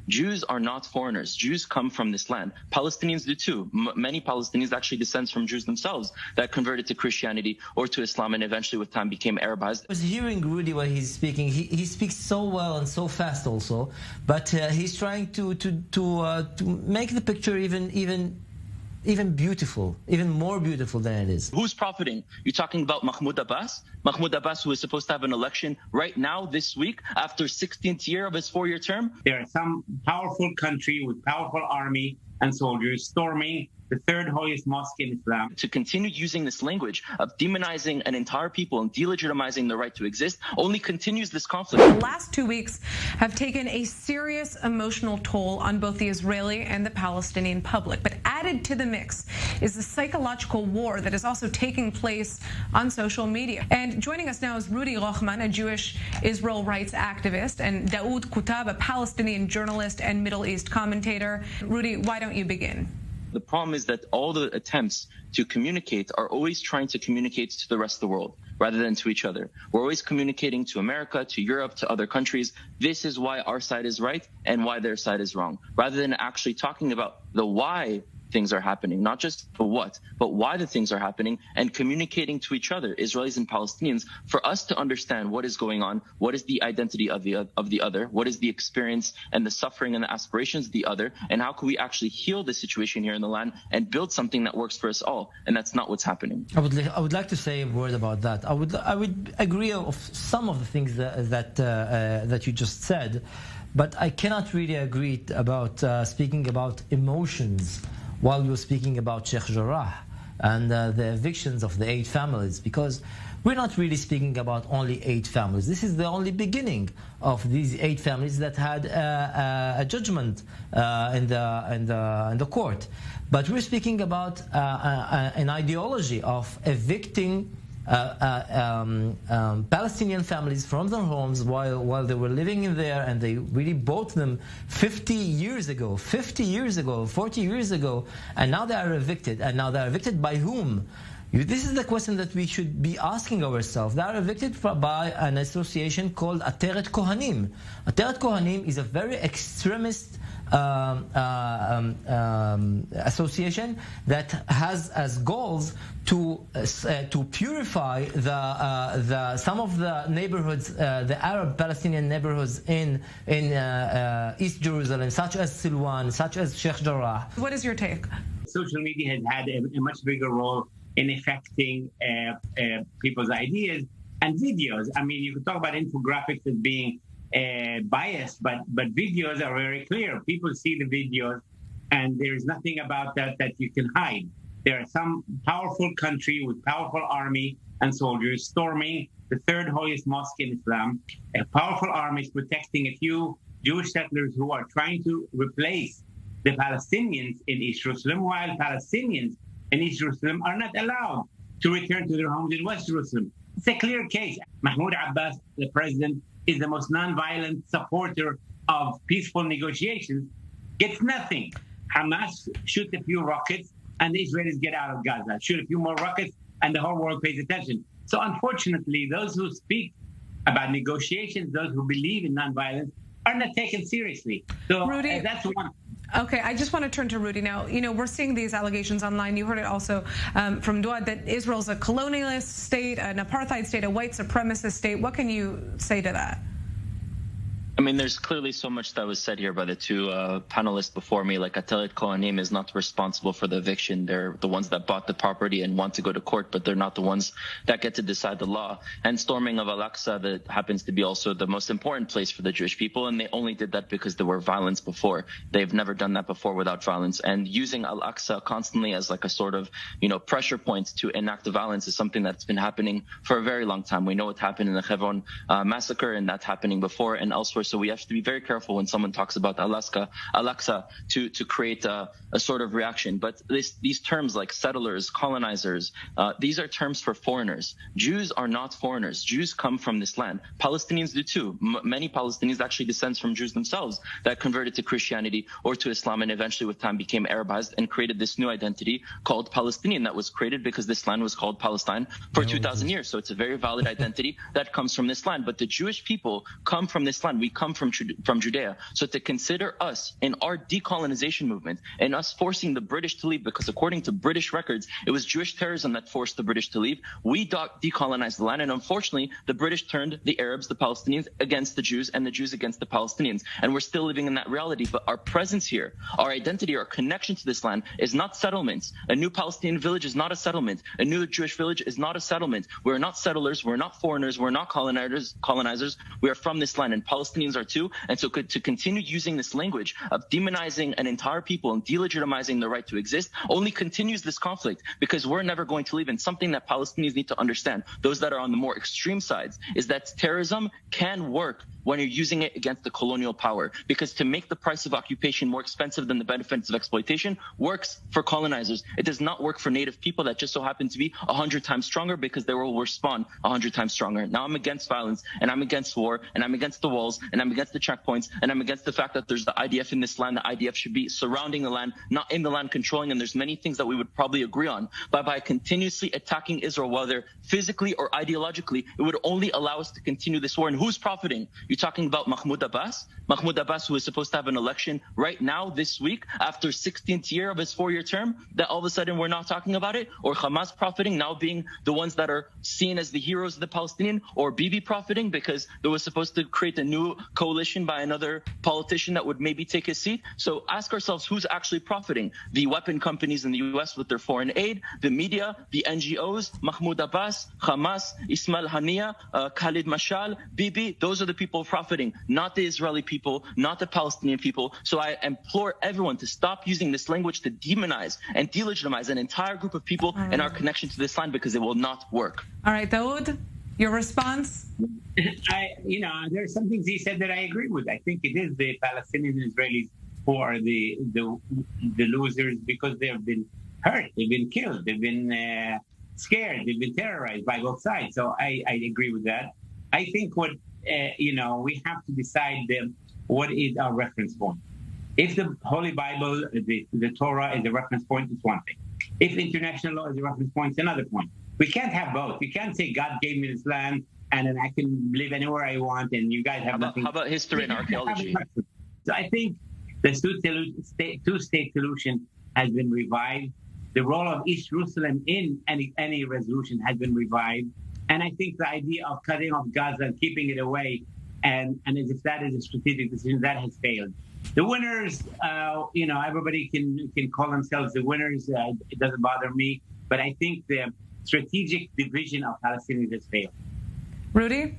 Jews are not foreigners. Jews come from this land. Palestinians do too. Many Palestinians actually descend from Jews themselves that converted to Christianity or to Islam and eventually with time became Arabized. I was hearing Rudy while he's speaking. He speaks so well and so fast also, but he's trying to make the picture even beautiful, even more beautiful than it is. Who's profiting? You're talking about Mahmoud Abbas? Mahmoud Abbas, who is supposed to have an election right now, this week, after 16th year of his 4-year term? There are some powerful country with powerful army and soldiers storming the third holiest mosque in Islam. To continue using this language of demonizing an entire people and delegitimizing the right to exist only continues this conflict. The last 2 weeks have taken a serious emotional toll on both the Israeli and the Palestinian public. But added to the mix is the psychological war that is also taking place on social media. And joining us now is Rudy Rochman, a Jewish Israel rights activist, and Daoud Kutab, a Palestinian journalist and Middle East commentator. Rudy, why don't you begin? The problem is that all the attempts to communicate are always trying to communicate to the rest of the world rather than to each other. We're always communicating to America, to Europe, to other countries. This is why our side is right and why their side is wrong, rather than actually talking about the why things are happening, not just the what, but why the things are happening, and communicating to each other, Israelis and Palestinians, for us to understand what is going on, what is the identity of the other, what is the experience and the suffering and the aspirations of the other, and how can we actually heal the situation here in the land and build something that works for us all. And that's not what's happening. I would like to say a word about that. I would agree of some of the things that you just said, but I cannot really agree about speaking about emotions while you're speaking about Sheikh Jarrah and the evictions of the 8 families, because we're not really speaking about only 8 families. This is the only beginning of these 8 families that had a judgment in the court. But we're speaking about an ideology of evicting Palestinian families from their homes while they were living in there, and they really bought them 50 years ago, 40 years ago, and now they are evicted. And now they are evicted by whom? This is the question that we should be asking ourselves. They are evicted by an association called Ateret Kohanim. Ateret Kohanim is a very extremist association that has as goals to purify some of the neighborhoods, the Arab Palestinian neighborhoods in East Jerusalem, such as Silwan, such as Sheikh Jarrah. What is your take? Social media has had a much bigger role in affecting people's ideas and videos. I mean, you could talk about infographics as being biased, but videos are very clear. People see the videos, and there is nothing about that you can hide. There are some powerful country with powerful army and soldiers storming the third holiest mosque in Islam. A powerful army is protecting a few Jewish settlers who are trying to replace the Palestinians in East Jerusalem, while Palestinians in East Jerusalem are not allowed to return to their homes in West Jerusalem. It's a clear case. Mahmoud Abbas, the president, is the most non-violent supporter of peaceful negotiations, gets nothing. Hamas shoot a few rockets and the Israelis get out of Gaza. Shoot a few more rockets and the whole world pays attention. So unfortunately, those who speak about negotiations, those who believe in non-violence, are not taken seriously. So Rudy, that's one. Okay, I just want to turn to Rudy now. You know, we're seeing these allegations online. You heard it also from Daoud that Israel's a colonialist state, an apartheid state, a white supremacist state. What can you say to that? I mean, there's clearly so much that was said here by the 2 panelists before me. Like, Ateret Kohanim is not responsible for the eviction. They're the ones that bought the property and want to go to court, but they're not the ones that get to decide the law. And storming of Al-Aqsa, that happens to be also the most important place for the Jewish people, and they only did that because there were violence before. They've never done that before without violence. And using Al-Aqsa constantly as like a sort of, pressure point to enact the violence is something that's been happening for a very long time. We know what happened in the Hebron massacre, and that's happening before and elsewhere. So we have to be very careful when someone talks about Al-Aqsa to create a sort of reaction. But these terms like settlers, colonizers, these are terms for foreigners. Jews are not foreigners. Jews come from this land. Palestinians do too. Many Palestinians actually descend from Jews themselves that converted to Christianity or to Islam and eventually with time became Arabized and created this new identity called Palestinian that was created because this land was called Palestine for 2,000 years. So it's a very valid identity that comes from this land. But the Jewish people come from this land. We come from Judea. So to consider us in our decolonization movement and us forcing the British to leave, because according to British records, it was Jewish terrorism that forced the British to leave. We decolonized the land, and unfortunately, the British turned the Arabs, the Palestinians, against the Jews, and the Jews against the Palestinians. And we're still living in that reality. But our presence here, our identity, our connection to this land is not settlements. A new Palestinian village is not a settlement. A new Jewish village is not a settlement. We're not settlers. We're not foreigners. We're not colonizers. We are from this land, and Palestinians are too. And so to continue using this language of demonizing an entire people and delegitimizing the right to exist only continues this conflict, because we're never going to leave. And something that Palestinians need to understand, those that are on the more extreme sides, is that terrorism can work when you're using it against the colonial power, because to make the price of occupation more expensive than the benefits of exploitation works for colonizers. It does not work for native people that just so happen to be 100 times stronger, because they will respond 100 times stronger. Now I'm against violence, and I'm against war, and I'm against the walls, and I'm against the checkpoints, and I'm against the fact that there's the IDF in this land. The IDF should be surrounding the land, not in the land controlling, and there's many things that we would probably agree on. But by continuously attacking Israel, whether physically or ideologically, it would only allow us to continue this war. And who's profiting? You're talking about Mahmoud Abbas? Mahmoud Abbas, who is supposed to have an election right now, this week, after 16th year of his 4-year term, that all of a sudden we're not talking about it? Or Hamas profiting, now being the ones that are seen as the heroes of the Palestinian? Or Bibi profiting because there was supposed to create a new coalition by another politician that would maybe take his seat? So ask ourselves, who's actually profiting? The weapon companies in the U.S. with their foreign aid, the media, the NGOs, Mahmoud Abbas, Hamas, Ismail Haniya, Khalid Mashal, Bibi, those are the people profiting, not the Israeli people, not the Palestinian people. So I implore everyone to stop using this language to demonize and delegitimize an entire group of people and our connection to this land, because it will not work. All right, Daoud, your response? There are some things he said that I agree with. I think it is the Palestinian Israelis who are the losers, because they have been hurt, they've been killed, they've been scared, they've been terrorized by both sides. So I agree with that. I think what we have to decide what is our reference point. If the Holy Bible, the Torah is a reference point, it's one thing. If international law is a reference point, it's another point. We can't have both. We can't say God gave me this land and then I can live anywhere I want and you guys have nothing. How about history and archaeology? So I think the two-state solution has been revived. The role of East Jerusalem in any resolution has been revived. And I think the idea of cutting off Gaza and keeping it away, and as if that is a strategic decision, that has failed. The winners, everybody can call themselves the winners. It doesn't bother me. But I think the strategic division of Palestinians has failed. Rudy?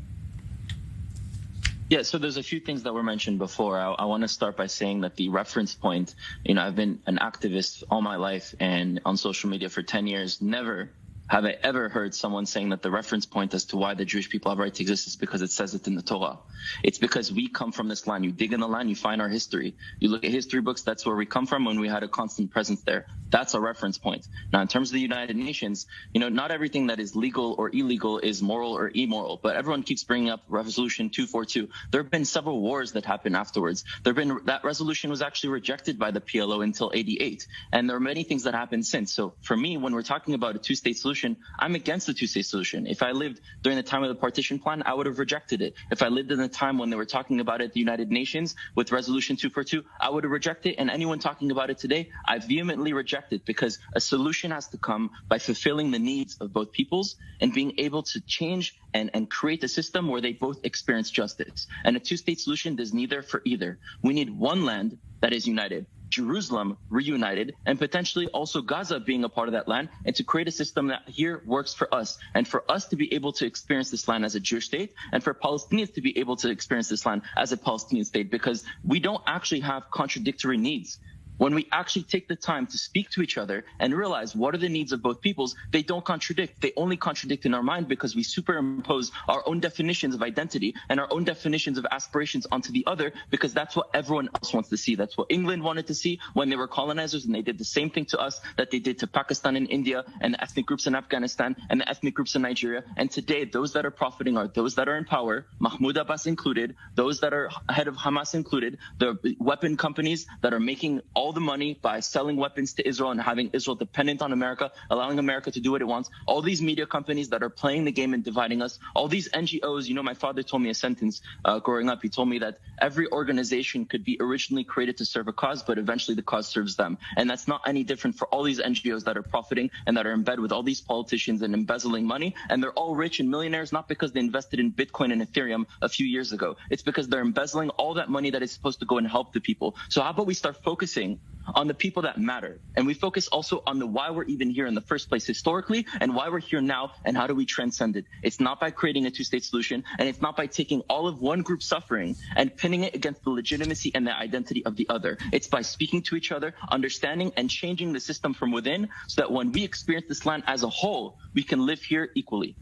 Yeah, so there's a few things that were mentioned before. I want to start by saying that the reference point, I've been an activist all my life and on social media for 10 years. Never have I ever heard someone saying that the reference point as to why the Jewish people have a right to exist is because it says it in the Torah. It's because we come from this land. You dig in the land, you find our history. You look at history books, that's where we come from when we had a constant presence there. That's our reference point. Now, in terms of the United Nations, not everything that is legal or illegal is moral or immoral, but everyone keeps bringing up Resolution 242. There have been several wars that happened afterwards. That resolution was actually rejected by the PLO until 88. And there are many things that happened since. So for me, when we're talking about a two-state solution, I'm against the two-state solution. If I lived during the time of the partition plan, I would have rejected it. If I lived in the time when they were talking about it at the United Nations with Resolution 242, I would have rejected it. And anyone talking about it today, I vehemently reject it, because a solution has to come by fulfilling the needs of both peoples and being able to change and create a system where they both experience justice. And a two-state solution does neither for either. We need one land that is united, Jerusalem reunited, and potentially also Gaza being a part of that land, and to create a system that here works for us, and for us to be able to experience this land as a Jewish state, and for Palestinians to be able to experience this land as a Palestinian state, because we don't actually have contradictory needs. When we actually take the time to speak to each other and realize what are the needs of both peoples, they don't contradict. They only contradict in our mind because we superimpose our own definitions of identity and our own definitions of aspirations onto the other, because that's what everyone else wants to see. That's what England wanted to see when they were colonizers, and they did the same thing to us that they did to Pakistan and India and the ethnic groups in Afghanistan and the ethnic groups in Nigeria. And today, those that are profiting are those that are in power, Mahmoud Abbas included, those that are head of Hamas included, the weapon companies that are making all all the money by selling weapons to Israel and having Israel dependent on America, allowing America to do what it wants. All these media companies that are playing the game and dividing us. All these NGOs. My father told me a sentence growing up. He told me that every organization could be originally created to serve a cause, but eventually the cause serves them. And that's not any different for all these NGOs that are profiting and that are in bed with all these politicians and embezzling money. And they're all rich and millionaires, not because they invested in Bitcoin and Ethereum a few years ago. It's because they're embezzling all that money that is supposed to go and help the people. So how about we start focusing on the people that matter? And we focus also on the why we're even here in the first place historically and why we're here now and how do we transcend it. It's not by creating a two-state solution, and it's not by taking all of one group's suffering and pinning it against the legitimacy and the identity of the other. It's by speaking to each other, understanding and changing the system from within so that when we experience this land as a whole, we can live here equally.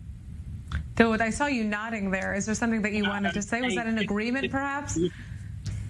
Dawood, I saw you nodding there. Is there something that you wanted to say? Was that an agreement, perhaps?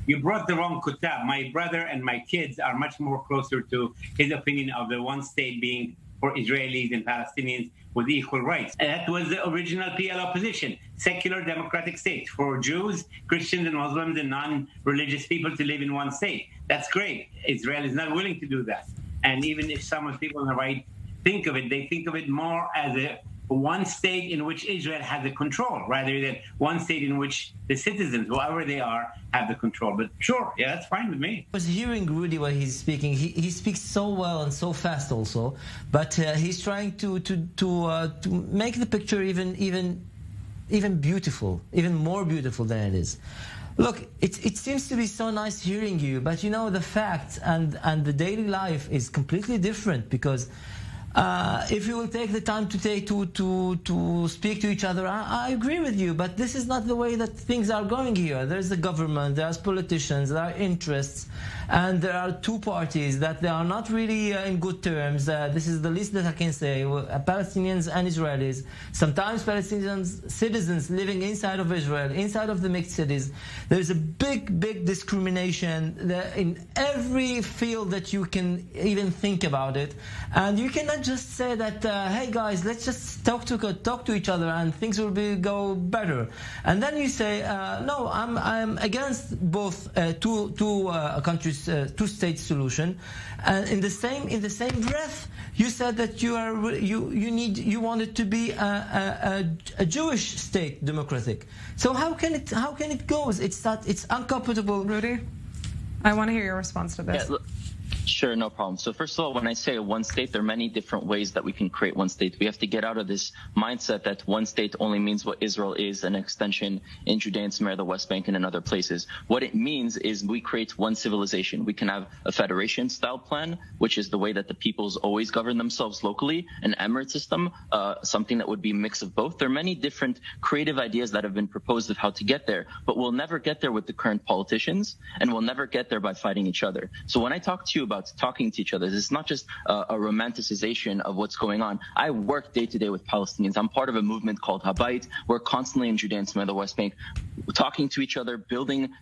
You brought the wrong kutab. My brother and my kids are much more closer to his opinion of the one state being for Israelis and Palestinians with equal rights. And that was the original PLO position, secular democratic state for Jews, Christians, and Muslims and non-religious people to live in one state. That's great. Israel is not willing to do that. And even if some of the people on the right think of it, they think of it more as a one state in which Israel has the control, rather than one state in which the citizens, whoever they are, have the control. But sure, yeah, that's fine with me. I was hearing Rudy while he's speaking. He speaks so well and so fast also, but he's trying to make the picture even beautiful, even more beautiful than it is. Look, it seems to be so nice hearing you, but the fact and the daily life is completely different, because if you will take the time to speak to each other, I agree with you, but this is not the way that things are going here. There's a government, there's politicians, there are interests, and there are two parties that they are not really in good terms. This is the least that I can say. Palestinians and Israelis, sometimes Palestinian citizens living inside of Israel, inside of the mixed cities. There's a big discrimination in every field that you can even think about it, and you cannot just say that, hey guys, let's just talk to each other and things will go better. And then you say, no, I'm against both two countries, two-state solution. And in the same breath, you said that you want it to be a Jewish state, democratic. So how can it go? It's incompatible. Rudy, I want to hear your response to this. Yeah, sure, no problem. So first of all, when I say one state, there are many different ways that we can create one state. We have to get out of this mindset that one state only means what Israel is, an extension in Judea and Samaria, the West Bank, and in other places. What it means is we create one civilization. We can have a federation-style plan, which is the way that the peoples always govern themselves locally, an emirate system, something that would be a mix of both. There are many different creative ideas that have been proposed of how to get there, but we'll never get there with the current politicians, and we'll never get there by fighting each other. So when I talk to you about talking to each other, it's not just a romanticization of what's going on. I work day to day with Palestinians. I'm part of a movement called Habayit. We're constantly in Judea and Samaria, the West Bank, talking to each other,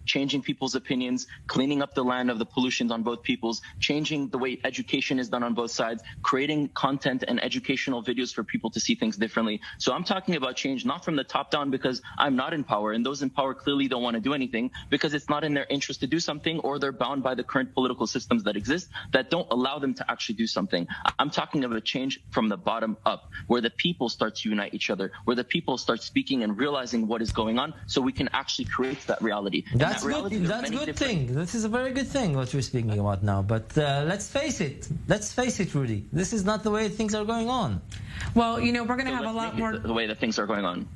changing people's opinions, cleaning up the land of the pollutions on both peoples, changing the way education is done on both sides, creating content and educational videos for people to see things differently. So I'm talking about change not from the top down, because I'm not in power, and those in power clearly don't want to do anything because it's not in their interest to do something, or they're bound by the current political systems that exist that don't allow them to actually do something. I'm talking of a change from the bottom up, where the people start to unite each other, where the people start speaking and realizing what is going on, so we can actually create that reality. That's good. That's a good thing. This is a very good thing what you're speaking about now. But let's face it, Rudy. This is not the way things are going on. Well, we're going to have a lot more. The way that things are going on.